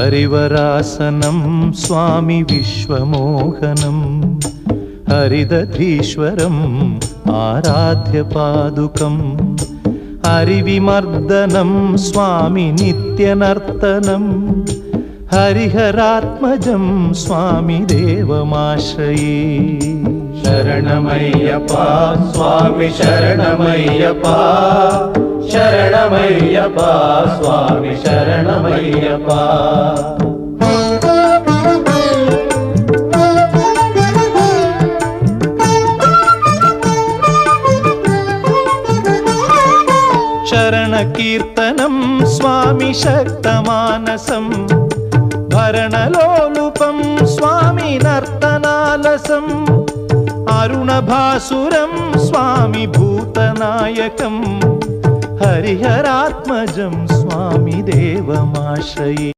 हरिवरासनं स्वामी विश्वमोहनं हरिदधीश्वरम् आराध्य पादुकम् हरिविमर्दनं स्वामी नित्यनर्तनं हरिहरात्मजं स्वामी देवमाश्रये। शरणमय्यप्पा स्वामी शरणमय्यप्पा शरणमय्यप्पा स्वामी शरणमय्यप्पा। शरणकीर्तनं स्वामी शक्तमानसं भरणलोलुपं स्वामी नर्तनालसम् अरुणभासुरं स्वामी भूतनायकं हरिहरात्मजं स्वामी देवमाश्रये।